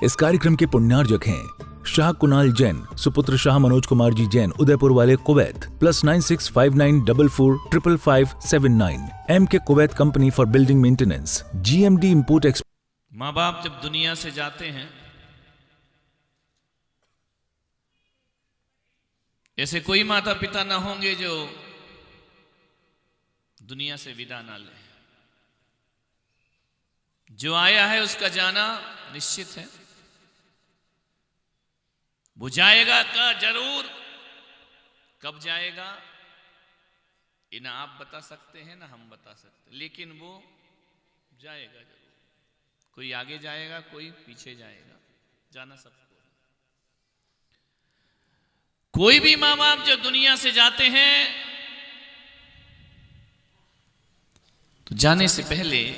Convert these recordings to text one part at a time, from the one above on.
इस कार्यक्रम के पुण्यार्जक हैं शाह कुणाल जैन, सुपुत्र शाह मनोज कुमार जी जैन, उदयपुर वाले, Kuwait, +9659445579। MK Kuwait company for building maintenance, GMD import export. माँ बाप जब दुनिया से जाते हैं, ऐसे कोई माता पिता ना होंगे जो दुनिया से विदा ना ले। जो आया है उसका जाना निश्चित है, वो जाएगा का जरूर। कब जाएगा ये ना आप बता सकते हैं ना हम बता सकते, लेकिन वो जाएगा जरूर। कोई आगे जाएगा, कोई पीछे जाएगा, जाना सबको। कोई भी माँ बाप जो दुनिया से जाते हैं तो जाने से पहले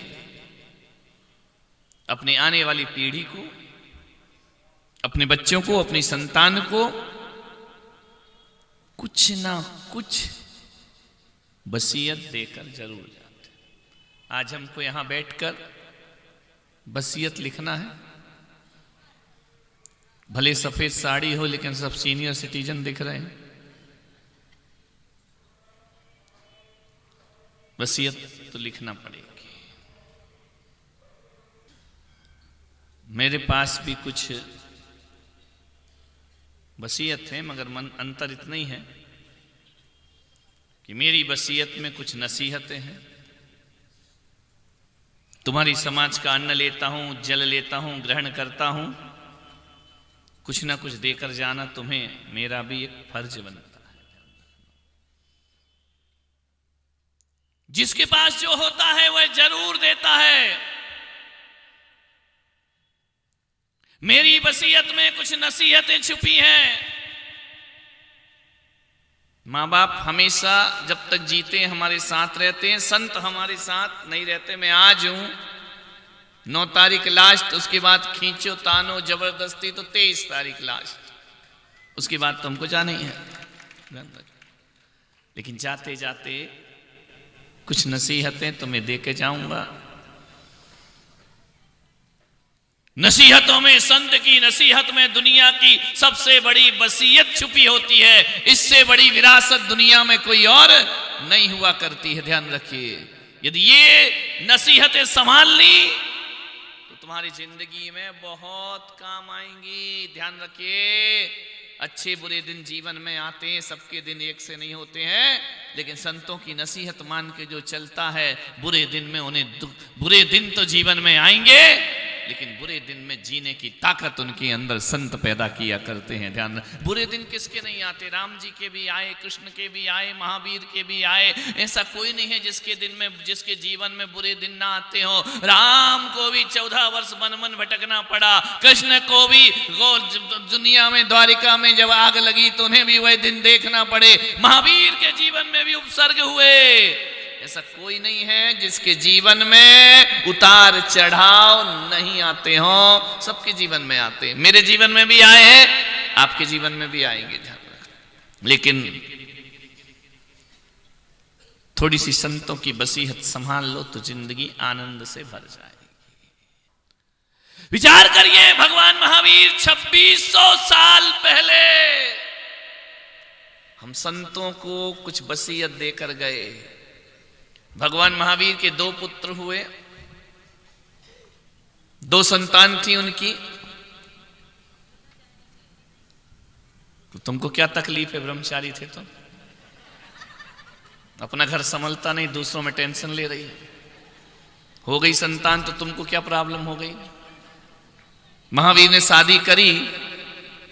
अपने आने वाली पीढ़ी को, अपने बच्चों को, अपनी संतान को कुछ ना कुछ वसीयत देकर जरूर जाते। आज हमको यहां बैठकर वसीयत लिखना है। भले सफेद साड़ी हो लेकिन सब सीनियर सिटीजन दिख रहे हैं। वसीयत तो लिखना पड़ेगी। मेरे पास भी कुछ वसीयत है, मगर मन अंतर इतना ही है कि मेरी वसीयत में कुछ नसीहतें हैं। तुम्हारी समाज का अन्न लेता हूं, जल लेता हूं, ग्रहण करता हूं, कुछ ना कुछ देकर जाना तुम्हें मेरा भी एक फर्ज बनता है। जिसके पास जो होता है वह जरूर देता है। मेरी वसीयत में कुछ नसीहतें छुपी हैं। माँ बाप हमेशा जब तक जीते हमारे साथ रहते हैं। संत हमारे साथ नहीं रहते। मैं आज हूं, 9 तारीख लास्ट, उसके बाद खींचो तानो जबरदस्ती तो 23 तारीख लास्ट, उसके बाद तो हमको जाना ही है। लेकिन जाते जाते कुछ नसीहतें तो मैं दे के जाऊंगा। नसीहतों में, संत की नसीहत में दुनिया की सबसे बड़ी वसीयत छुपी होती है। इससे बड़ी विरासत दुनिया में कोई और नहीं हुआ करती है। ध्यान रखिए, यदि ये नसीहतें संभाल ली तो तुम्हारी जिंदगी में बहुत काम आएंगी। ध्यान रखिए, अच्छे बुरे दिन जीवन में आते हैं, सबके दिन एक से नहीं होते हैं, लेकिन संतों की नसीहत मान के जो चलता है, बुरे दिन में उन्हें बुरे दिन तो जीवन में आएंगे, लेकिन बुरे दिन में जीने की ताकत उनके अंदर संत पैदा किया करते हैं। ध्यान, बुरे दिन किसके नहीं आते? राम जी के भी आए, कृष्ण के भी आए, महावीर के भी आए। ऐसा कोई नहीं है जिसके दिन में, जिसके जीवन में बुरे दिन ना आते हो। राम को भी 14 वर्ष वन भटकना पड़ा, कृष्ण को भी दुनिया में, द्वारिका में जब आग लगी तो उन्हें भी वह दिन देखना पड़े। महावीर के जीवन में भी उपसर्ग हुए। ऐसा कोई नहीं है जिसके जीवन में उतार चढ़ाव नहीं आते हो। सबके जीवन में आते हैं। मेरे जीवन में भी आए हैं, आपके जीवन में भी आएंगे। लेकिन थोड़ी सी संतों की वसीयत संभाल लो तो जिंदगी आनंद से भर जाएगी। विचार करिए, भगवान महावीर 2600 साल पहले हम संतों को कुछ वसीयत देकर गए। भगवान महावीर के 2 पुत्र हुए, 2 संतान थी उनकी। तो तुमको क्या तकलीफ है? ब्रह्मचारी थे तुम, अपना घर संभलता नहीं, दूसरों में टेंशन ले रही है। हो गई संतान तो तुमको क्या प्रॉब्लम हो गई? महावीर ने शादी करी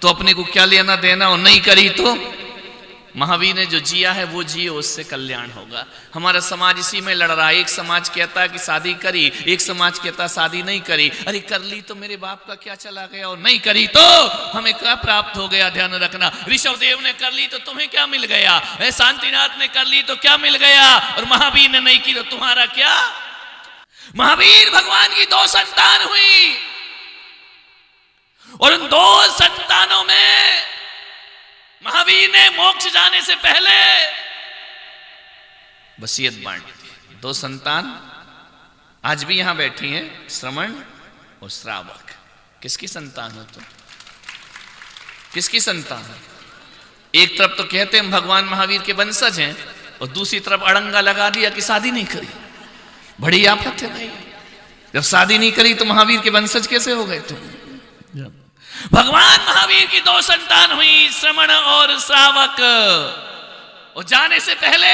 तो अपने को क्या लेना देना, और नहीं करी तो महावीर ने जो जिया है वो जिए, उससे कल्याण होगा। हमारा समाज इसी में लड़ रहा है। एक समाज कहता है कि शादी करी, एक समाज कहता है शादी नहीं करी। अरे कर ली तो मेरे बाप का क्या चला गया, और नहीं करी तो हमें क्या प्राप्त हो गया? ध्यान रखना, ऋषभदेव ने कर ली तो तुम्हें क्या मिल गया? शांतिनाथ ने कर ली तो क्या मिल गया? और महावीर ने नहीं की तो तुम्हारा क्या? महावीर भगवान की 2 संतान हुई, और उन 2 संतानों में महावीर ने मोक्ष जाने से पहले वसीयत बांट दी। 2 संतान आज भी यहां बैठी हैं, श्रवण और श्रावक। किसकी संतान हो तुम? किसकी संतान है? एक तरफ तो कहते हैं हम भगवान महावीर के वंशज हैं, और दूसरी तरफ अड़ंगा लगा दिया कि शादी नहीं करी। बड़ी आफत है भाई, जब शादी नहीं करी तो महावीर के वंशज कैसे हो गए तुम? भगवान महावीर की दो संतान हुई, श्रमण और श्रावक। और जाने से पहले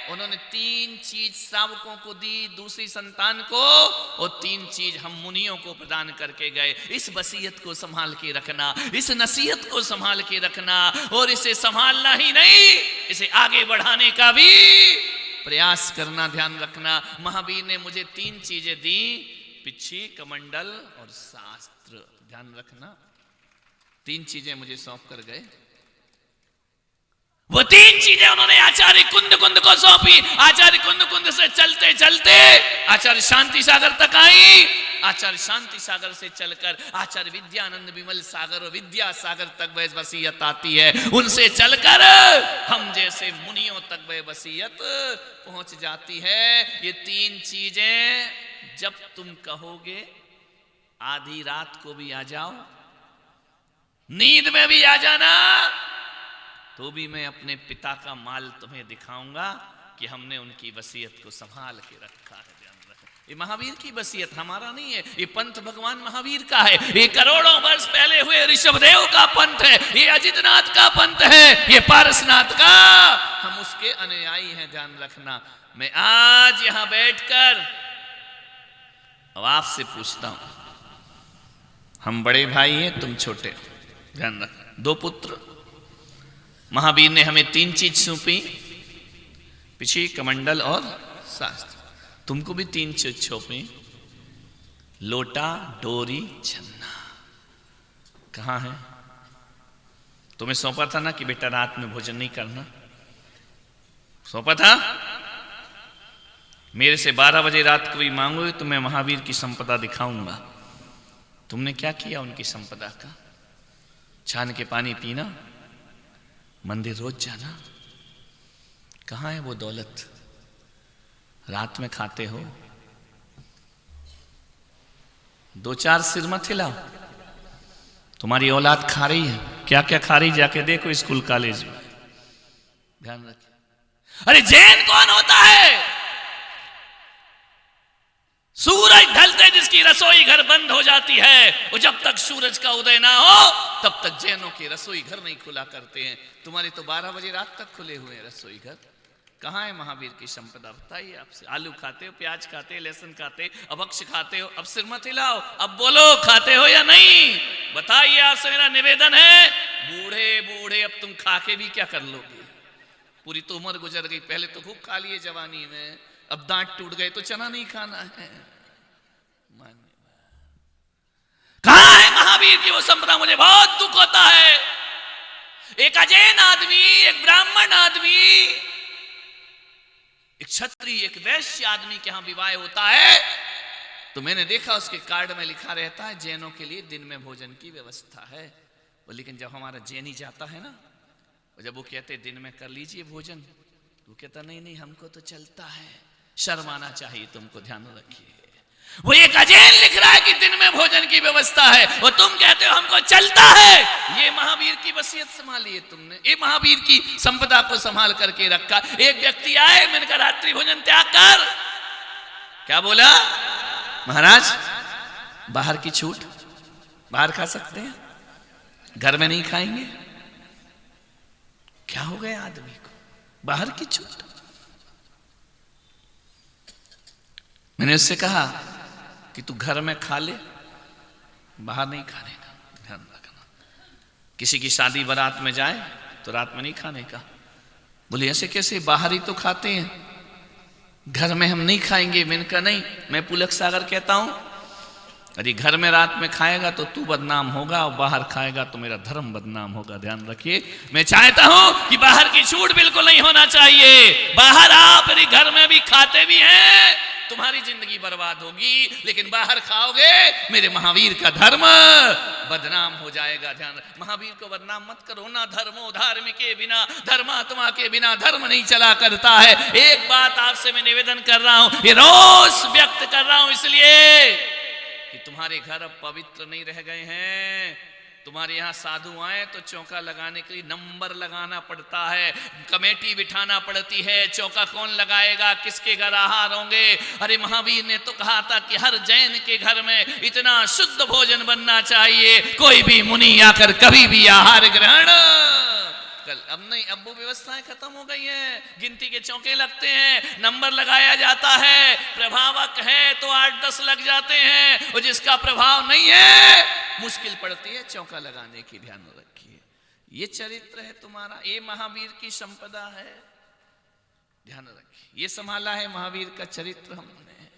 उन्होंने 3 चीज श्रावकों को दी, दूसरी संतान को, और 3 चीज हम मुनियों को प्रदान करके गए। इस वसीयत को संभाल के रखना, इस नसीहत को संभाल के रखना, और इसे संभालना ही नहीं, इसे आगे बढ़ाने का भी प्रयास करना, ध्यान रखना। महावीर ने मुझे 3 चीजें दी, पिछी, कमंडल और शास्त्र। ध्यान रखना, 3 चीजें मुझे सौंप कर गए। वो 3 चीजें उन्होंने आचार्य कुंद को सौंपी। आचार्य कुंद से चलते चलते आचार्य शांति सागर तक आई। आचार्य शांति सागर से चलकर आचार्य विद्यानंद विमल सागर और विद्या सागर तक वह वसीयत आती है। उनसे चलकर हम जैसे मुनियों तक वह वसीयत पहुंच जाती है। ये 3 चीजें जब तुम कहोगे, आधी रात को भी आ जाओ, नींद में भी आ जाना, तो भी मैं अपने पिता का माल तुम्हें दिखाऊंगा कि हमने उनकी वसीयत को संभाल के रखा है। ध्यान रखो, ये महावीर की वसीयत हमारा नहीं है, ये पंथ भगवान महावीर का है। ये करोड़ों वर्ष पहले हुए ऋषभदेव का पंथ है, ये अजितनाथ का पंथ है, ये पारसनाथ का। हम उसके अनुयायी हैं, ध्यान रखना। मैं आज यहां बैठकर अब आपसे पूछता हूं, हम बड़े भाई हैं, तुम छोटे, ध्यान रख। 2 पुत्र, महावीर ने हमें 3 चीज सौंपी, पिछी, कमंडल और शास्त्र। तुमको भी 3 चीज सौंपी, लोटा, डोरी, छन्ना। कहां है? तुम्हें सौंपा था ना कि बेटा रात में भोजन नहीं करना, सौंपा था। मेरे से 12 बजे रात को भी मांगोगे तो मैं महावीर की संपदा दिखाऊंगा। तुमने क्या किया उनकी संपदा का? छान के पानी पीना, मंदिर रोज जाना। कहां है वो दौलत? रात में खाते हो, 2-4 सिर मत हिलाओ, तुम्हारी औलाद खा रही है। क्या क्या खा रही, जाके देखो स्कूल कॉलेज में, ध्यान रखिए। अरे जैन कौन होता है? सूरज ढलते जिसकी रसोई घर बंद हो जाती है, और जब तक सूरज का उदय ना हो तब तक जैनों के रसोई घर नहीं खुला करते हैं। तुम्हारे तो 12 बजे रात तक खुले हुए हैं रसोई घर। कहां है महावीर की संपदा? बताइए आपसे। आलू खाते हो, प्याज खाते, लहसुन खाते, अभक्ष खाते हो, अब सिर मत हिलाओ, अब बोलो खाते हो या नहीं? बताइए, आपसे मेरा निवेदन है। बूढ़े बूढ़े अब तुम खा के भी क्या कर लोगे? पूरी तो उम्र गुजर गई, पहले तो खूब खा लिए जवानी में, अब दांत टूट गए तो चना नहीं खाना है। कहां है महावीर की वो संपदा? मुझे बहुत दुख होता है। एक अजैन आदमी, एक ब्राह्मण आदमी, एक क्षत्रिय, एक वैश्य आदमी के यहां विवाह होता है तो मैंने देखा उसके कार्ड में लिखा रहता है जैनों के लिए दिन में भोजन की व्यवस्था है। लेकिन जब हमारा जैनी जाता है ना, जब वो कहते दिन में कर लीजिए भोजन, तो वो कहता नहीं नहीं हमको तो चलता है। शर्म आना चाहिए तुमको, ध्यान रखिए। वो एक अजैन लिख रहा है कि दिन में भोजन की व्यवस्था है, और तुम कहते हो हमको चलता है। ये महावीर की वसीयत संभाली है तुमने, ये महावीर की संपदा को संभाल करके रखा। एक व्यक्ति आए, मैंने कहा रात्रि भोजन त्याग कर। क्या बोला? महाराज बाहर की छूट, बाहर खा सकते हैं, घर में नहीं खाएंगे। क्या हो गया आदमी को? बाहर की छूट। मैंने उससे कहा कि तू घर में खा ले, बाहर नहीं खाने का, ध्यान रखना। किसी की शादी बारात में जाए तो रात में नहीं खाने का। बोले ऐसे कैसे, बाहर ही तो खाते हैं, घर में हम नहीं खाएंगे। मैंने कहा नहीं, मैं पुलक सागर कहता हूं, यदि घर में रात में खाएगा तो तू बदनाम होगा, और बाहर खाएगा तो मेरा धर्म बदनाम होगा। ध्यान रखिए, मैं चाहता हूं कि बाहर की छूट बिल्कुल नहीं होना चाहिए। बाहर आप यदि घर में भी खाते भी हैं, तुम्हारी जिंदगी बर्बाद होगी, लेकिन बाहर खाओगे मेरे महावीर का धर्म बदनाम हो जाएगा। ध्यान, महावीर को बदनाम मत करो ना। धर्मो धार्मिक के बिना, धर्मात्मा के बिना धर्म नहीं चला करता है। एक बात आपसे मैं निवेदन कर रहा हूं, ये रोष व्यक्त कर रहा हूं इसलिए कि तुम्हारे घर अब पवित्र नहीं रह गए हैं। तुम्हारे यहाँ साधु आए तो चौका लगाने के लिए नंबर लगाना पड़ता है, कमेटी बिठाना पड़ती है। चौका कौन लगाएगा, किसके घर आहार होंगे? अरे महावीर ने तो कहा था कि हर जैन के घर में इतना शुद्ध भोजन बनना चाहिए, कोई भी मुनि आकर कभी भी आहार ग्रहण कल। अब नहीं, अब वो व्यवस्थाएं खत्म हो गई हैं। गिनती के चौके लगते हैं, नंबर लगाया जाता है, प्रभावक है तो 8-10 लग जाते हैं, और जिसका प्रभाव नहीं है मुश्किल पड़ती है चौका लगाने की। ध्यान रखिए, ये चरित्र है तुम्हारा, ये महावीर की संपदा है। ध्यान रखिए, ये संभाला है महावीर का चरित्र हमने।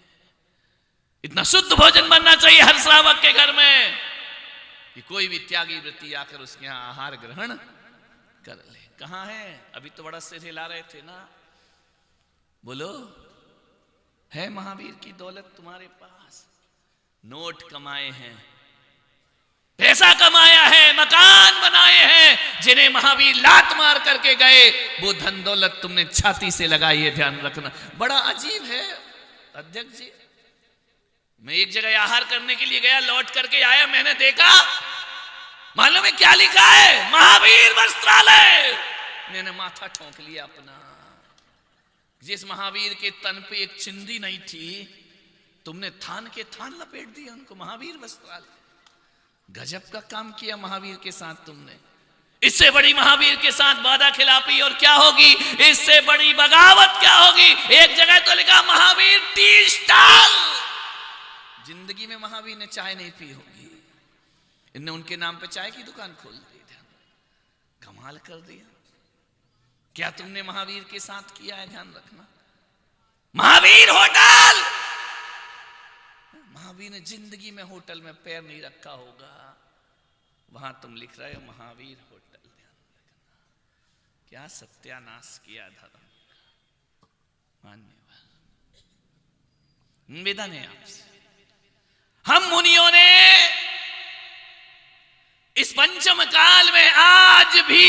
इतना शुद्ध भोजन बनना चाहिए हर श्रावक के घर में कि कोई भी त्यागी वृत्ति आकर उसके यहाँ आहार ग्रहण कर ले। कहां है? अभी तो बड़ा सिर हिला रहे थे ना। बोलो, है महावीर की दौलत तुम्हारे पास? नोट कमाए हैं, पैसा कमाया है, मकान बनाए हैं, जिन्हें महावीर लात मार करके गए, वो धन दौलत तुमने छाती से लगाई है। ध्यान रखना, बड़ा अजीब है अध्यक्ष जी। मैं एक जगह आहार करने के लिए गया, लौट करके आया, मैंने देखा मालूम है क्या लिखा है? महावीर वस्त्रालय। मैंने माथा ठोंक लिया अपना। जिस महावीर के तन पे एक चिंदी नहीं थी, तुमने थान के थान लपेट दिए उनको। महावीर वस्त्रालय, गजब का काम किया महावीर के साथ तुमने। इससे बड़ी महावीर के साथ वादा खिलाफी और क्या होगी? इससे बड़ी बगावत क्या होगी? एक जगह तो लिखा महावीर टी स्टॉल। जिंदगी में महावीर ने चाय नहीं पी होगी, इनने उनके नाम पे चाय की दुकान खोल दी। कमाल कर दिया। क्या तुमने महावीर के साथ किया है? ध्यान रखना, महावीर होटल। महावीर ने जिंदगी में होटल में पैर नहीं रखा होगा, वहां तुम लिख रहे हो महावीर होटल। ध्यान रखना, क्या सत्यानाश किया धर्म। मान्यवर, निवेदन है आपसे, हम मुनियों ने इस पंचम काल में आज भी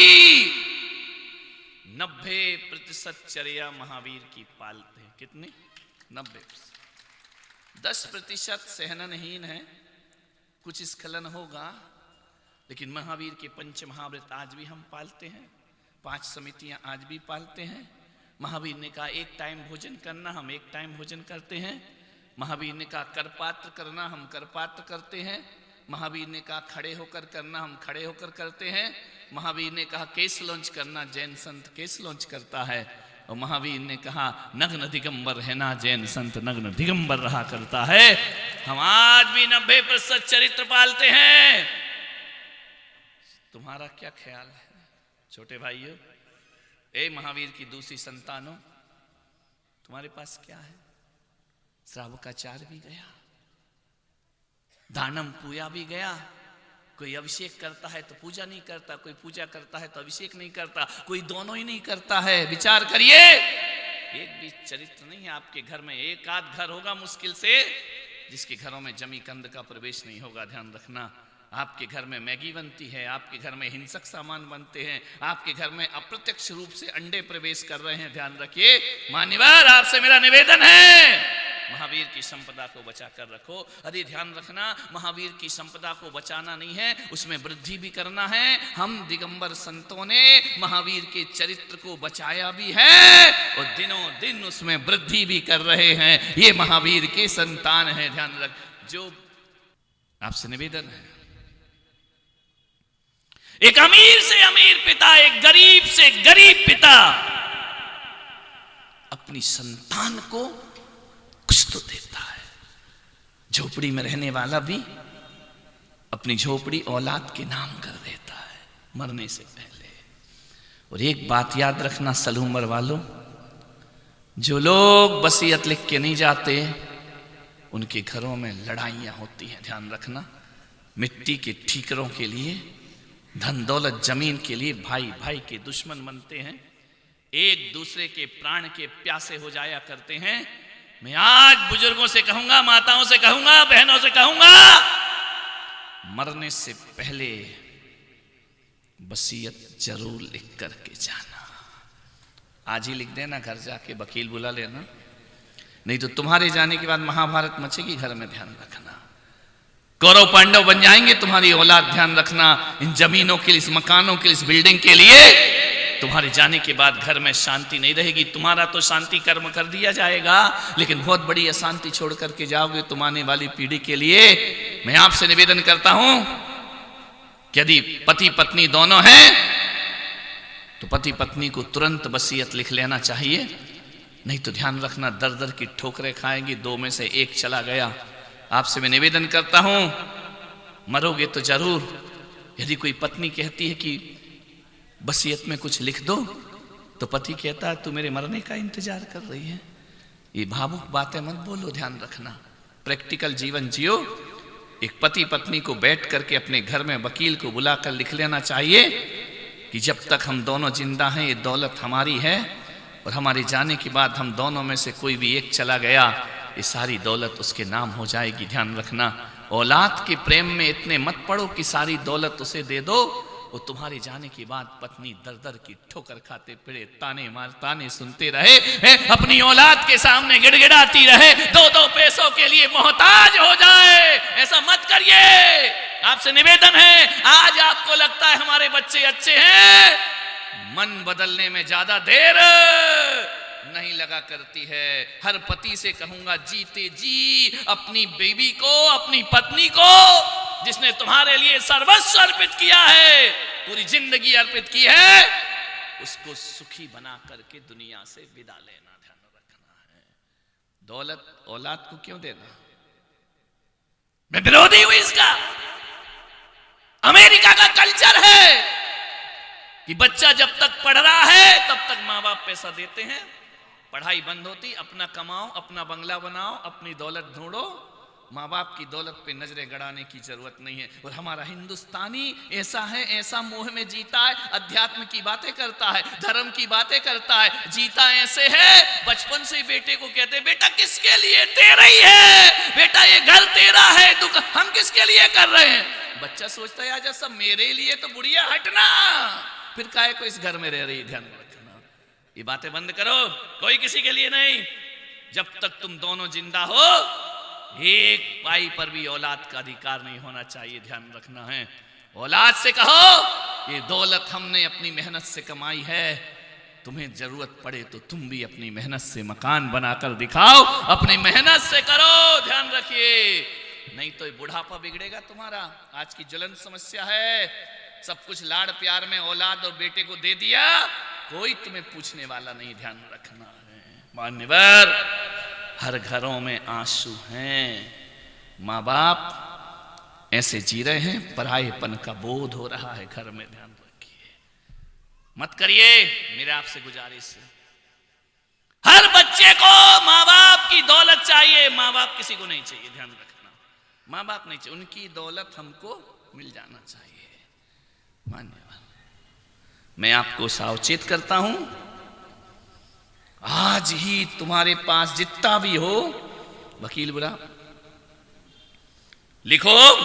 90% चर्या महावीर की पालते हैं। कितनी? 90%। 10% सहननहीन है, कुछ स्खलन होगा, लेकिन महावीर के पंच महाव्रत आज भी हम पालते हैं। 5 समितियां आज भी पालते हैं। महावीर ने कहा एक टाइम भोजन करना, हम एक टाइम भोजन करते हैं। महावीर ने कहा करपात्र करना, हम करपात्र करते हैं। महावीर ने कहा खड़े होकर करना, हम खड़े होकर करते हैं। महावीर ने कहा केस लॉन्च करना, जैन संत केस लॉन्च करता है। और महावीर ने कहा नग्न दिगंबर है ना, जैन संत नग्न दिगंबर रहा करता है। हम आज भी 90% चरित्र पालते हैं। तुम्हारा क्या ख्याल है छोटे भाइयों? ए महावीर की दूसरी संतानों, तुम्हारे पास क्या है? श्रावकाचार भी गया, दानम पूजा भी गया। कोई अभिषेक करता है तो पूजा नहीं करता, कोई पूजा करता है तो अभिषेक नहीं करता, कोई दोनों ही नहीं करता है। विचार करिए, एक भी चरित्र नहीं है आपके घर में। एक आध घर होगा मुश्किल से जिसके घरों में जमी कंद का प्रवेश नहीं होगा। ध्यान रखना, आपके घर में मैगी बनती है, आपके घर में हिंसक सामान बनते हैं, आपके घर में अप्रत्यक्ष रूप से अंडे प्रवेश कर रहे हैं। ध्यान रखिए मान्यवर, आपसे मेरा निवेदन है महावीर की संपदा को बचा कर रखो। अरे ध्यान रखना, महावीर की संपदा को बचाना नहीं है, उसमें वृद्धि भी करना है। हम दिगंबर संतों ने महावीर के चरित्र को बचाया भी है और दिनों दिन उसमें वृद्धि भी कर रहे हैं। ये महावीर के संतान है। ध्यान रख, जो आपसे निवेदन है, एक अमीर से अमीर पिता, एक गरीब से गरीब पिता अपनी संतान को कुछ तो देता है। झोपड़ी में रहने वाला भी अपनी झोपड़ी औलाद के नाम कर देता है मरने से पहले। और एक बात याद रखना सलू उम्र वालों, जो लोग वसीयत लिख के नहीं जाते उनके घरों में लड़ाइयां होती हैं। ध्यान रखना, मिट्टी के ठीकरों के लिए, धन दौलत जमीन के लिए भाई भाई के दुश्मन बनते हैं, एक दूसरे के प्राण के प्यासे हो जाया करते हैं। मैं आज बुजुर्गों से कहूंगा, माताओं से कहूंगा, बहनों से कहूंगा, मरने से पहले वसीयत जरूर लिख करके जाना। आज ही लिख देना, घर जाके वकील बुला लेना, नहीं तो तुम्हारे जाने के बाद महाभारत मचेगी घर में। ध्यान रखना, कौरव पांडव बन जाएंगे तुम्हारी औलाद, ध्यान रखना। इन जमीनों के लिए, इस मकानों के लिए, इस बिल्डिंग के लिए तुम्हारे जाने के बाद घर में शांति नहीं रहेगी। तुम्हारा तो शांति कर्म कर दिया जाएगा, लेकिन बहुत बड़ी अशांति छोड़ करके जाओगे तुम आने वाली पीढ़ी के लिए। मैं आपसे निवेदन करता हूं कि यदि पति पत्नी दोनों हैं तो पति पत्नी को तुरंत वसीयत लिख लेना चाहिए, नहीं तो ध्यान रखना दर दर की ठोकरें खाएंगी, दो में से एक चला गया। आपसे मैं निवेदन करता हूं, मरोगे तो जरूर। यदि कोई पत्नी कहती है कि वसीयत में कुछ लिख दो, तो पति कहता है तू मेरे मरने का इंतजार कर रही है। ये भावुक बातें मत बोलो, ध्यान रखना। प्रैक्टिकल जीवन जियो। एक पति पत्नी को बैठ करके अपने घर में वकील को बुलाकर लिख लेना चाहिए कि जब तक हम दोनों जिंदा हैं ये दौलत हमारी है, और हमारे जाने के बाद हम दोनों में से कोई भी एक चला गया, ये सारी दौलत उसके नाम हो जाएगी। ध्यान रखना। औलाद के प्रेम में इतने मत पड़ो कि सारी दौलत उसे दे दो, वो तुम्हारे जाने के बाद पत्नी दर दर की ठोकर खाते फिरे, ताने सुनते रहे, अपनी औलाद के सामने गिड़गिड़ाती रहे, दो पैसों के लिए मोहताज हो जाए। ऐसा मत करिए। आपसे निवेदन है, आज आपको लगता है हमारे बच्चे अच्छे हैं, मन बदलने में ज्यादा देर नहीं लगा करती है। हर पति से कहूंगा, जीते जी अपनी बीवी को, अपनी पत्नी को, जिसने तुम्हारे लिए सर्वस्व अर्पित किया है, पूरी जिंदगी अर्पित की है, उसको सुखी बना करके दुनिया से विदा लेना। ध्यान रखना है। दौलत औलाद को क्यों देना? मैं विरोधी हूं इसका। अमेरिका का कल्चर है कि बच्चा जब तक पढ़ रहा है तब तक माँ बाप पैसा देते हैं, पढ़ाई बंद होती अपना कमाओ, अपना बंगला बनाओ, अपनी दौलत ढूंढो, माँ बाप की दौलत पे नजरें गड़ाने की जरूरत नहीं है। और हमारा हिंदुस्तानी ऐसा है, ऐसा मोह में जीता है, अध्यात्म की बातें करता है, धर्म की बातें करता है, जीता ऐसे है। बचपन से बेटे को कहते बेटा किसके लिए? तेरा ही है बेटा, ये घर तेरा है, दुख हम किसके लिए कर रहे हैं? बच्चा सोचता है आजा सब मेरे लिए, तो बुढ़िया हटना, फिर काहे को इस घर में रह रही। ध्यान रखना, ये बातें बंद करो। कोई किसी के लिए नहीं। जब तक तुम दोनों जिंदा हो, एक पाई पर भी औलाद का अधिकार नहीं होना चाहिए। ध्यान रखना है। औलाद से कहो ये दौलत हमने अपनी मेहनत से कमाई है, तुम्हें जरूरत पड़े तो तुम भी अपनी मेहनत से मकान बनाकर दिखाओ, अपनी मेहनत से करो। ध्यान रखिए, नहीं तो बुढ़ापा बिगड़ेगा तुम्हारा। आज की ज्वलन समस्या है, सब कुछ लाड़ प्यार में औलाद और बेटे को दे दिया, कोई तुम्हें पूछने वाला नहीं। ध्यान रखना है। मान्यवर, हर घरों में आंसू हैं, माँ बाप ऐसे जी रहे हैं, परायेपन का बोध हो रहा है घर में। ध्यान रखिए, मत करिए। मेरे आपसे गुजारिश है, हर बच्चे को माँ बाप की दौलत चाहिए, माँ बाप किसी को नहीं चाहिए। ध्यान रखना, माँ बाप नहीं चाहिए, उनकी दौलत हमको मिल जाना चाहिए। मान्यवर, मैं आपको सावचेत करता हूं, आज ही तुम्हारे पास जितना भी हो, वकील बुला लिखो,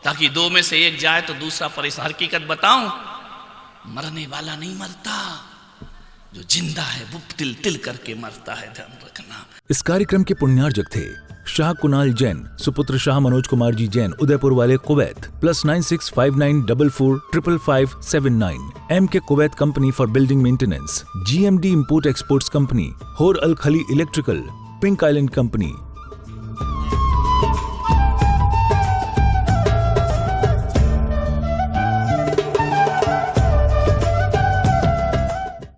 ताकि दो में से एक जाए तो दूसरा परेशान। हकीकत बताऊं, मरने वाला नहीं मरता, जो जिंदा है वो तिल तिल करके मरता है। ध्यान रखना। इस कार्यक्रम के पुण्यार्जक थे शाह कुणाल जैन, सुपुत्र शाह मनोज कुमार जी जैन, उदयपुर वाले, Kuwait. +9659445579। MK Kuwait company for building maintenance, GMD import exports company, होर अल खली इलेक्ट्रिकल, पिंक आइलैंड कंपनी,